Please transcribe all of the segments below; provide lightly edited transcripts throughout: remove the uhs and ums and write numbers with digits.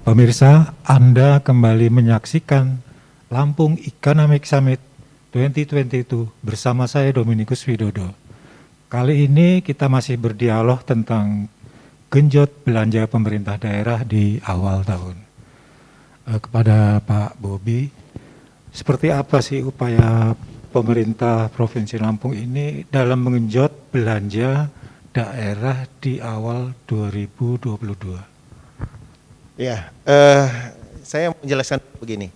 Pemirsa, Anda kembali menyaksikan Lampung Economic Summit 2022 bersama saya Dominikus Widodo. Kali ini kita masih berdialog tentang genjot belanja pemerintah daerah di awal tahun. Kepada Pak Bobi, seperti apa sih upaya pemerintah Provinsi Lampung ini dalam mengenjot belanja daerah di awal 2022? Ya, saya menjelaskan begini.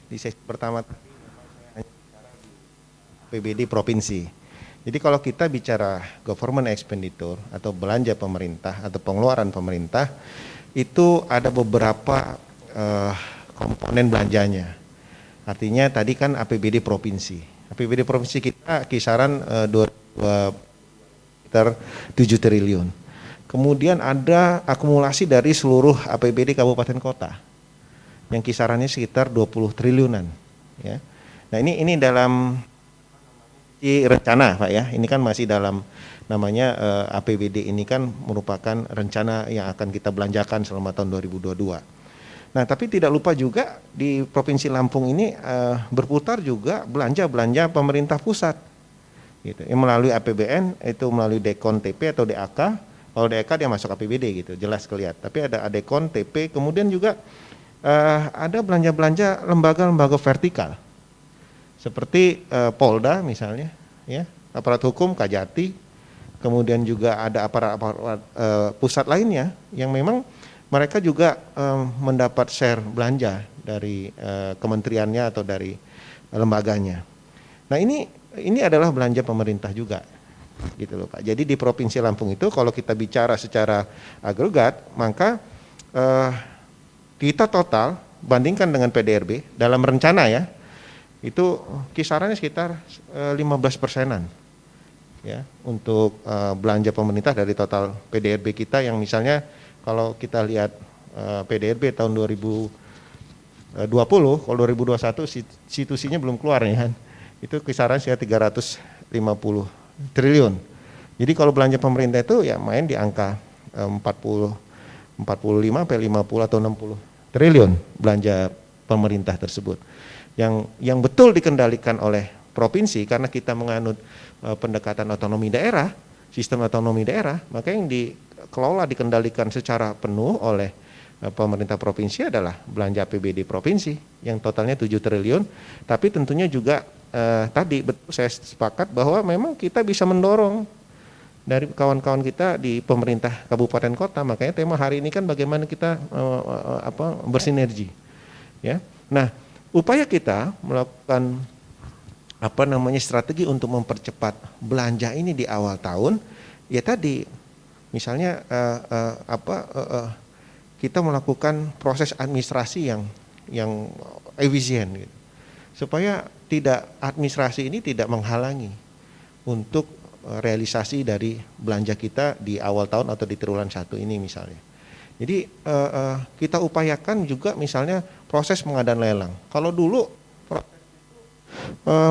Di sesi pertama APBD provinsi. Jadi kalau kita bicara government expenditure atau belanja pemerintah atau pengeluaran pemerintah, itu ada beberapa komponen belanjanya. Artinya tadi kan APBD provinsi. APBD provinsi kita kisaran 7 triliun. Kemudian ada akumulasi dari seluruh APBD kabupaten kota yang kisarannya sekitar 20 triliunan. Ya. Nah ini dalam rencana Pak ya, ini kan masih dalam namanya APBD ini kan merupakan rencana yang akan kita belanjakan selama tahun 2022. Nah tapi tidak lupa juga di Provinsi Lampung ini berputar juga belanja pemerintah pusat. Gitu. Yang melalui APBN itu melalui Dekon TP atau DAK. Kalau DAK dia masuk APBD gitu, jelas kelihatan. Tapi ada Dekon TP, kemudian juga ada belanja lembaga-lembaga vertikal. Seperti Polda misalnya, ya, aparat hukum Kajati, kemudian juga ada aparat pusat lainnya yang memang mereka juga mendapat share belanja dari kementeriannya atau dari lembaganya. Nah ini adalah belanja pemerintah juga, gitu loh Pak. Jadi di Provinsi Lampung itu kalau kita bicara secara agregat, maka kita total bandingkan dengan PDRB dalam rencana ya, itu kisarannya sekitar 15%-an ya untuk belanja pemerintah dari total PDRB kita yang misalnya kalau kita lihat PDRB tahun 2020, kalau 2021 situsinya belum keluar ya kan, itu kisaran sekitar 350 triliun. Jadi kalau belanja pemerintah itu ya main di angka 45 sampai 50 atau 60 triliun belanja pemerintah tersebut. Yang betul dikendalikan oleh provinsi karena kita menganut pendekatan otonomi daerah, sistem otonomi daerah, maka yang dikelola dikendalikan secara penuh oleh pemerintah provinsi adalah belanja APBD provinsi yang totalnya 7 triliun, tapi tentunya juga tadi betul saya sepakat bahwa memang kita bisa mendorong dari kawan-kawan kita di pemerintah kabupaten kota, makanya tema hari ini kan bagaimana kita bersinergi ya. Nah upaya kita melakukan strategi untuk mempercepat belanja ini di awal tahun ya tadi misalnya kita melakukan proses administrasi yang efisien gitu, supaya administrasi ini tidak menghalangi untuk realisasi dari belanja kita di awal tahun atau di triwulan 1 ini misalnya. Jadi kita upayakan juga misalnya proses pengadaan lelang. Kalau dulu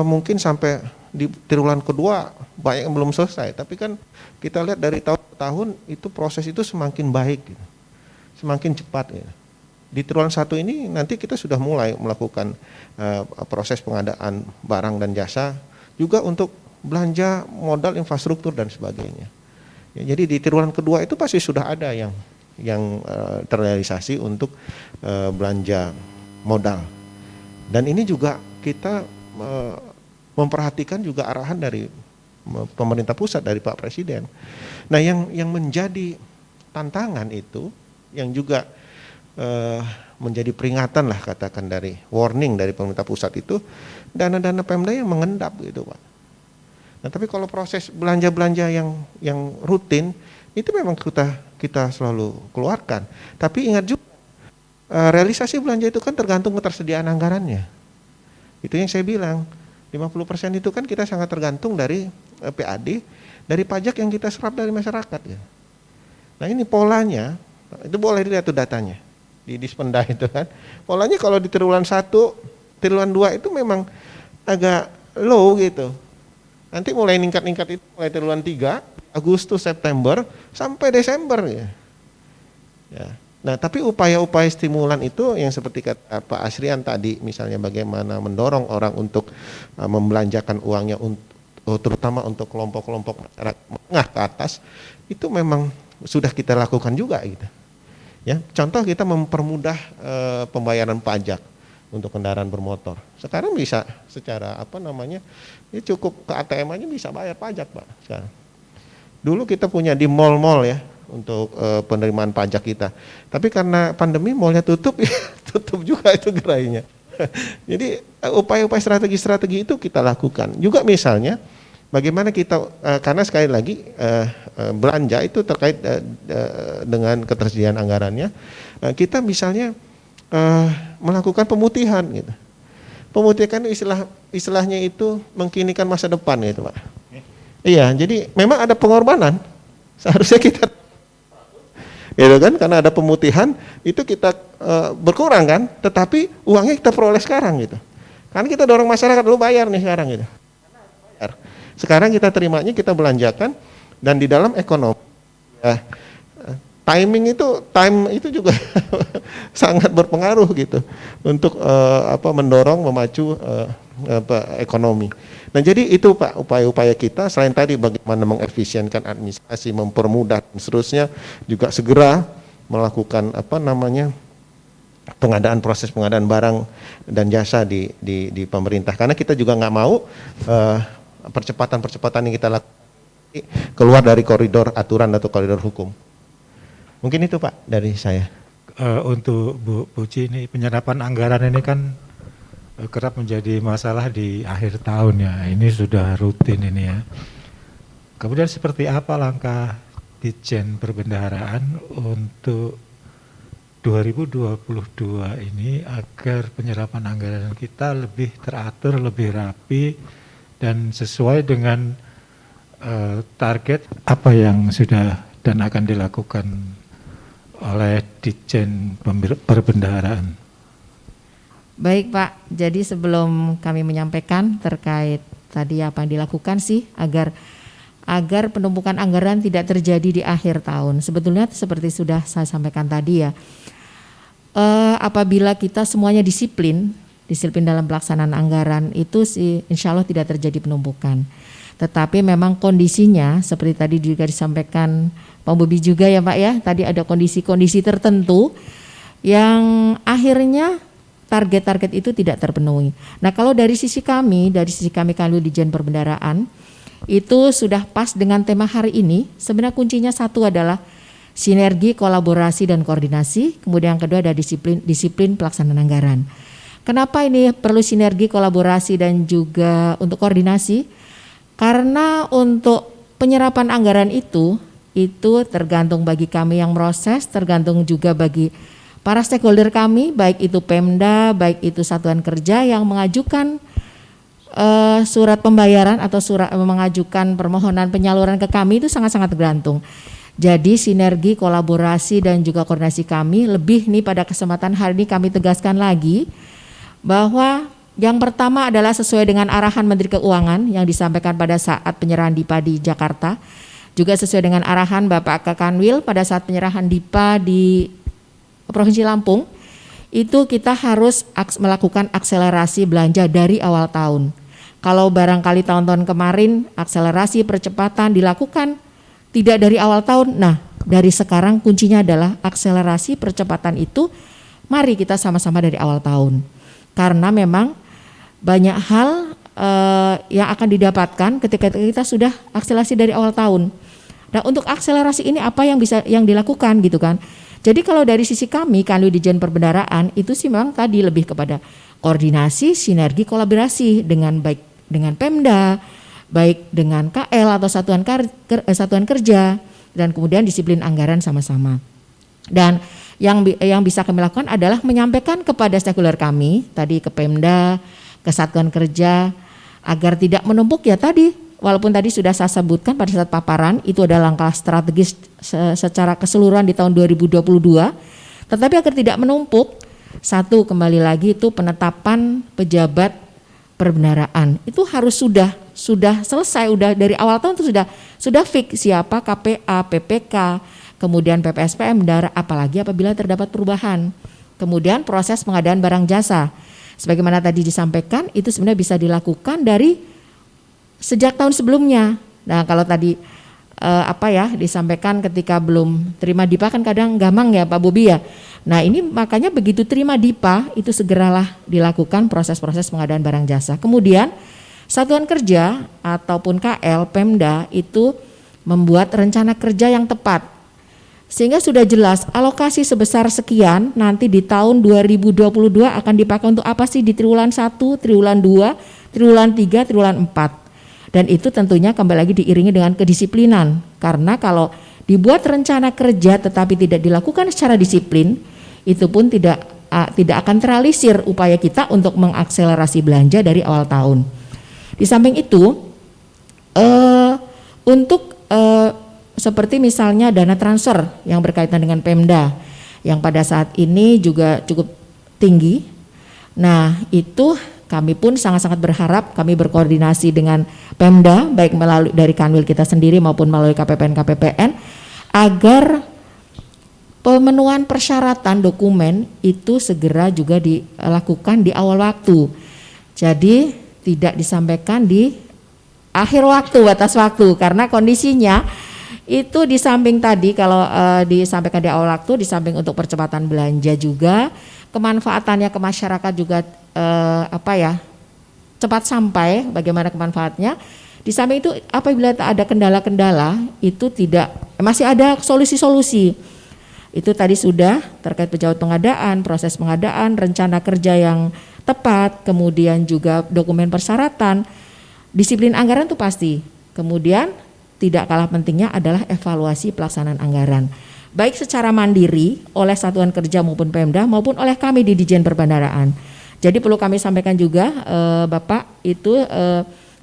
mungkin sampai di triwulan kedua banyak yang belum selesai, tapi kan kita lihat dari tahun ke tahun itu proses itu semakin baik gitu, semakin cepat gitu. Di triwulan 1 ini nanti kita sudah mulai melakukan proses pengadaan barang dan jasa juga untuk belanja modal infrastruktur dan sebagainya. Ya, jadi di triwulan kedua itu pasti sudah ada yang terrealisasi untuk belanja modal. Dan ini juga kita memperhatikan juga arahan dari pemerintah pusat dari Pak Presiden. Nah, yang menjadi tantangan itu yang juga menjadi peringatan lah katakan dari warning dari pemerintah pusat itu dana-dana Pemda yang mengendap gitu Pak. Nah tapi kalau proses belanja-belanja yang rutin itu memang kita selalu keluarkan. Tapi ingat juga realisasi belanja itu kan tergantung ketersediaan anggarannya. Itu yang saya bilang 50% itu kan kita sangat tergantung dari PAD, dari pajak yang kita serap dari masyarakat ya. Nah ini polanya itu boleh dilihat tuh datanya di Dispenda itu kan. Polanya kalau di triwulan 1, triwulan 2 itu memang agak low gitu. Nanti mulai ningkat-ningkat itu mulai triwulan 3, Agustus, September sampai Desember ya. Ya. Nah, tapi upaya-upaya stimulan itu yang seperti kata Pak Asrian tadi, misalnya bagaimana mendorong orang untuk membelanjakan uangnya terutama untuk kelompok-kelompok masyarakat menengah ke atas, itu memang sudah kita lakukan juga gitu. Ya, contoh kita mempermudah pembayaran pajak untuk kendaraan bermotor. Sekarang bisa secara ya cukup ke ATM aja bisa bayar pajak, Pak. Sekarang. Dulu kita punya di mal-mal ya untuk penerimaan pajak kita. Tapi karena pandemi mallnya tutup, ya tutup juga itu gerainya. Jadi upaya-upaya strategi-strategi itu kita lakukan. Juga misalnya bagaimana kita, karena sekali lagi belanja itu terkait dengan ketersediaan anggarannya, kita misalnya melakukan pemutihan gitu. Pemutihan istilahnya itu mengkinikan masa depan gitu, Pak. Iya, jadi memang ada pengorbanan. Seharusnya kita gitu kan, karena ada pemutihan itu kita berkurang kan, tetapi uangnya kita peroleh sekarang gitu. Karena kita dorong masyarakat dulu bayar nih sekarang gitu. Sekarang kita terimanya kita belanjakan, dan di dalam ekonomi ya, time itu juga sangat berpengaruh gitu untuk mendorong memacu ekonomi. Nah, jadi itu Pak upaya-upaya kita, selain tadi bagaimana mengefisienkan administrasi, mempermudah dan seterusnya, juga segera melakukan proses pengadaan barang dan jasa di pemerintah, karena kita juga nggak mau percepatan yang kita lakukan keluar dari koridor aturan atau koridor hukum. Mungkin itu Pak dari saya. Untuk Bu Puji, ini penyerapan anggaran ini kan kerap menjadi masalah di akhir tahun ya. Ini sudah rutin ini ya. Kemudian seperti apa langkah Ditjen Perbendaharaan untuk 2022 ini agar penyerapan anggaran kita lebih teratur, lebih rapi, dan sesuai dengan target apa yang sudah dan akan dilakukan oleh Ditjen Perbendaharaan. Baik Pak, jadi sebelum kami menyampaikan terkait tadi apa yang dilakukan sih agar penumpukan anggaran tidak terjadi di akhir tahun. Sebetulnya seperti sudah saya sampaikan tadi ya, apabila kita semuanya disiplin dalam pelaksanaan anggaran itu sih insya Allah tidak terjadi penumpukan. Tetapi memang kondisinya seperti tadi juga disampaikan Pak Bobi juga ya Pak ya, tadi ada kondisi-kondisi tertentu yang akhirnya target-target itu tidak terpenuhi. Nah, kalau dari sisi kami kalau di Ditjen Perbendaharaan itu sudah pas dengan tema hari ini. Sebenarnya kuncinya satu adalah sinergi, kolaborasi dan koordinasi. Kemudian yang kedua ada disiplin pelaksanaan anggaran. Kenapa ini perlu sinergi, kolaborasi dan juga untuk koordinasi? Karena untuk penyerapan anggaran itu tergantung bagi kami yang proses, tergantung juga bagi para stakeholder kami, baik itu Pemda, baik itu satuan kerja yang mengajukan surat pembayaran atau mengajukan permohonan penyaluran ke kami itu sangat-sangat tergantung. Jadi sinergi, kolaborasi dan juga koordinasi kami lebih nih pada kesempatan hari ini kami tegaskan lagi bahwa yang pertama adalah sesuai dengan arahan Menteri Keuangan yang disampaikan pada saat penyerahan DIPA di Jakarta, juga sesuai dengan arahan Bapak Kanwil pada saat penyerahan DIPA di Provinsi Lampung, itu kita harus melakukan akselerasi belanja dari awal tahun. Kalau barangkali tahun-tahun kemarin akselerasi percepatan dilakukan tidak dari awal tahun, nah dari sekarang kuncinya adalah akselerasi percepatan itu mari kita sama-sama dari awal tahun. Karena memang banyak hal yang akan didapatkan ketika kita sudah akselerasi dari awal tahun. Nah, untuk akselerasi ini apa yang bisa dilakukan gitu kan? Jadi kalau dari sisi kami Ditjen Perbendaharaan itu sih memang tadi lebih kepada koordinasi, sinergi, kolaborasi dengan baik dengan Pemda, baik dengan KL atau satuan kerja, dan kemudian disiplin anggaran sama-sama. Dan yang bisa kami lakukan adalah menyampaikan kepada stakeholder kami tadi ke Pemda, ke satuan kerja agar tidak menumpuk ya tadi. Walaupun tadi sudah saya sebutkan pada saat paparan itu adalah langkah strategis secara keseluruhan di tahun 2022, tetapi agar tidak menumpuk, satu kembali lagi itu penetapan pejabat perbendaharaan itu harus sudah selesai, udah dari awal tahun itu sudah fix siapa KPA, PPK, kemudian PPSPM, apalagi apabila terdapat perubahan. Kemudian proses pengadaan barang jasa, sebagaimana tadi disampaikan, itu sebenarnya bisa dilakukan dari sejak tahun sebelumnya. Nah kalau tadi disampaikan ketika belum terima DIPA kan kadang gampang ya Pak Bobi ya. Nah ini makanya begitu terima DIPA itu segeralah dilakukan proses-proses pengadaan barang jasa. Kemudian satuan kerja ataupun KL Pemda itu membuat rencana kerja yang tepat, sehingga sudah jelas alokasi sebesar sekian nanti di tahun 2022 akan dipakai untuk apa sih di triwulan 1, triwulan 2, triwulan 3, triwulan 4. Dan itu tentunya kembali lagi diiringi dengan kedisiplinan, karena kalau dibuat rencana kerja tetapi tidak dilakukan secara disiplin, itu pun tidak akan terrealisir upaya kita untuk mengakselerasi belanja dari awal tahun. Di samping itu, untuk seperti misalnya dana transfer yang berkaitan dengan Pemda, yang pada saat ini juga cukup tinggi. Nah itu kami pun sangat-sangat berharap, kami berkoordinasi dengan Pemda, baik melalui dari Kanwil kita sendiri maupun melalui KPPN, agar pemenuhan persyaratan dokumen itu segera juga dilakukan di awal waktu. Jadi tidak disampaikan di akhir waktu, batas waktu, karena kondisinya itu di samping tadi kalau disampaikan di awal waktu, di samping untuk percepatan belanja juga, kemanfaatannya ke masyarakat juga cepat sampai, bagaimana kemanfaatnya. Di samping itu apabila ada kendala-kendala itu masih ada solusi-solusi. Itu tadi sudah terkait pejabat pengadaan, proses pengadaan, rencana kerja yang tepat, kemudian juga dokumen persyaratan, disiplin anggaran itu pasti. Kemudian tidak kalah pentingnya adalah evaluasi pelaksanaan anggaran, baik secara mandiri oleh satuan kerja maupun Pemda maupun oleh kami di Ditjen Perbendaharaan. Jadi perlu kami sampaikan juga Bapak, itu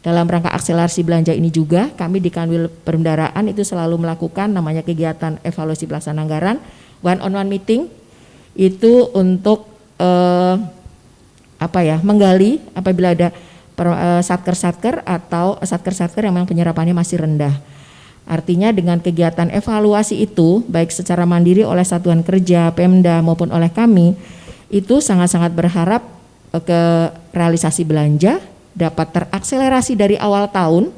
dalam rangka akselerasi belanja ini juga kami di Kanwil Perbendaharaan itu selalu melakukan namanya kegiatan evaluasi pelaksanaan anggaran, one on one meeting, itu untuk menggali apabila ada satker-satker atau satker-satker yang memang penyerapannya masih rendah. Artinya dengan kegiatan evaluasi itu baik secara mandiri oleh satuan kerja, Pemda maupun oleh kami, itu sangat-sangat berharap ke realisasi belanja dapat terakselerasi dari awal tahun,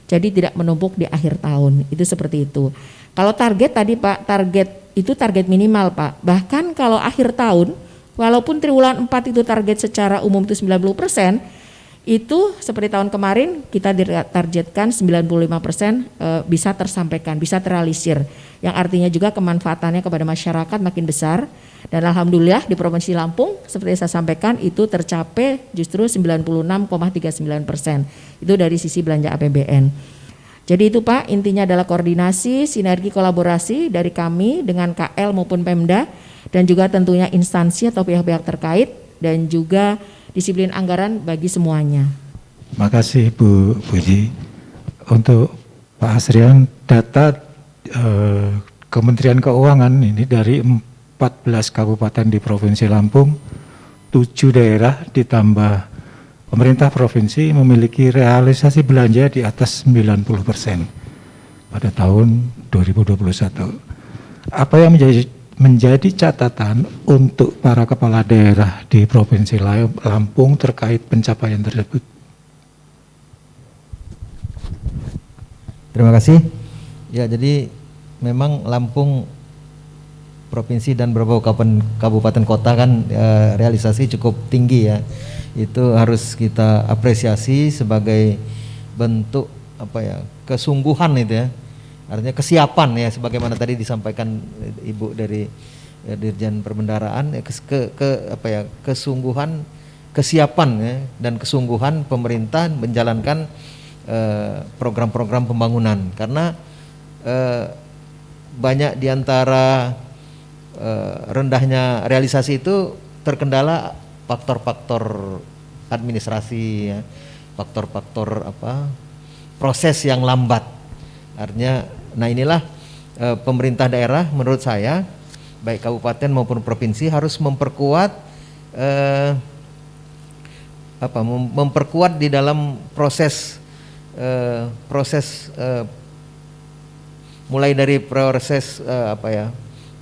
jadi tidak menumpuk di akhir tahun. Itu seperti itu. Kalau target tadi Pak, target itu target minimal Pak. Bahkan kalau akhir tahun, walaupun triwulan 4 itu target secara umum itu 90%, itu seperti tahun kemarin kita ditargetkan 95% bisa tersampaikan, bisa terrealisir. Yang artinya juga kemanfaatannya kepada masyarakat makin besar. Dan alhamdulillah di Provinsi Lampung seperti saya sampaikan itu tercapai justru 96,39%. Itu dari sisi belanja APBN. Jadi itu Pak, intinya adalah koordinasi, sinergi, kolaborasi dari kami dengan KL maupun Pemda, dan juga tentunya instansi atau pihak-pihak terkait, dan juga disiplin anggaran bagi semuanya. Makasih Bu Puji. Untuk Pak Asrian, data Kementerian Keuangan ini dari 14 kabupaten di Provinsi Lampung, 7 daerah ditambah pemerintah provinsi memiliki realisasi belanja di atas 90% pada tahun 2021. Apa yang menjadi catatan untuk para kepala daerah di Provinsi Lampung terkait pencapaian tersebut? Terima kasih. Ya, jadi memang Lampung provinsi dan beberapa kabupaten kota kan realisasi cukup tinggi ya. Itu harus kita apresiasi sebagai bentuk kesungguhan itu ya. Artinya kesiapan ya, sebagaimana tadi disampaikan Ibu dari Dirjen Perbendaharaan, kesungguhan, kesiapan ya, dan kesungguhan pemerintah menjalankan program-program pembangunan. Karena banyak diantara rendahnya realisasi itu terkendala faktor-faktor administrasi ya, faktor-faktor proses yang lambat. Artinya, nah inilah pemerintah daerah menurut saya baik kabupaten maupun provinsi harus memperkuat memperkuat di dalam proses mulai dari proses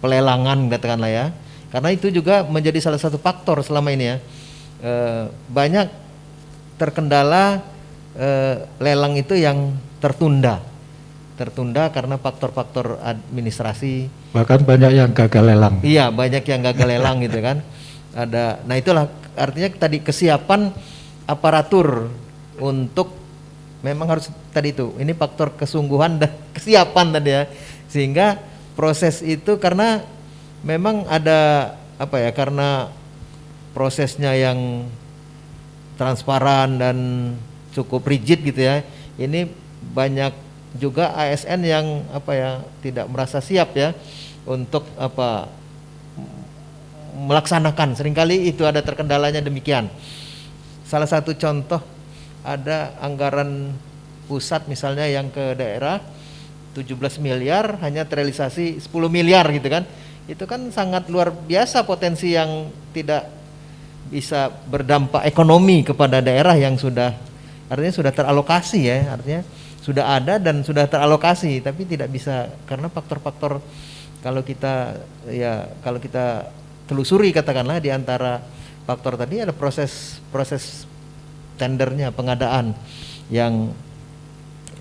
pelelangan katakanlah ya, karena itu juga menjadi salah satu faktor selama ini ya. Banyak terkendala lelang itu yang tertunda karena faktor-faktor administrasi. Bahkan banyak yang gagal lelang. Iya, banyak yang gagal lelang gitu kan. Nah itulah artinya tadi kesiapan aparatur untuk memang harus tadi itu. Ini faktor kesungguhan dan kesiapan tadi ya. Sehingga proses itu karena memang ada karena prosesnya yang transparan dan cukup rigid gitu ya. Ini banyak juga ASN yang tidak merasa siap ya untuk melaksanakan. Seringkali itu ada terkendalanya demikian. Salah satu contoh ada anggaran pusat misalnya yang ke daerah 17 miliar hanya terrealisasi 10 miliar gitu kan. Itu kan sangat luar biasa potensi yang tidak bisa berdampak ekonomi kepada daerah yang sudah teralokasi ya, artinya sudah ada dan sudah teralokasi tapi tidak bisa karena faktor-faktor kalau kita telusuri katakanlah di antara faktor tadi ada proses tendernya, pengadaan yang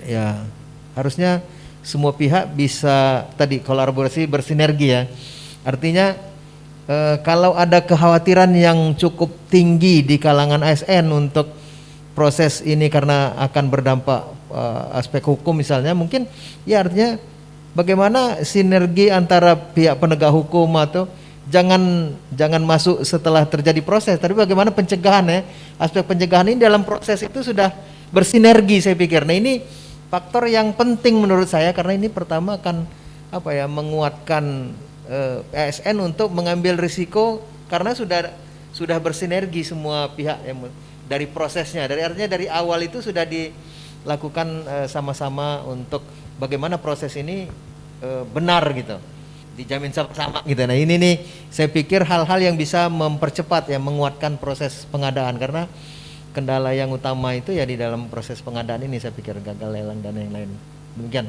ya harusnya semua pihak bisa tadi kolaborasi bersinergi ya. Artinya kalau ada kekhawatiran yang cukup tinggi di kalangan ASN untuk proses ini karena akan berdampak aspek hukum misalnya, mungkin ya artinya bagaimana sinergi antara pihak penegak hukum atau jangan masuk setelah terjadi proses, tapi bagaimana pencegahan ya, aspek pencegahan ini dalam proses itu sudah bersinergi saya pikir. Nah ini faktor yang penting menurut saya karena ini pertama akan menguatkan ASN untuk mengambil risiko karena sudah bersinergi semua pihak yang dari prosesnya, artinya dari awal itu sudah dilakukan sama-sama untuk bagaimana proses ini benar gitu, dijamin sama-sama gitu. Nah ini nih saya pikir hal-hal yang bisa mempercepat ya, menguatkan proses pengadaan karena kendala yang utama itu ya di dalam proses pengadaan ini saya pikir gagal lelang dan yang lain. Demikian.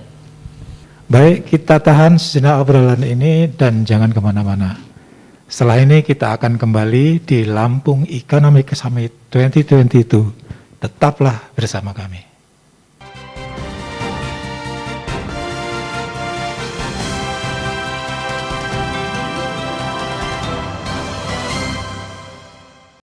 Baik, kita tahan sejenak obrolan ini dan jangan kemana-mana. Setelah ini kita akan kembali di Lampung Economic Summit 2022. Tetaplah bersama kami.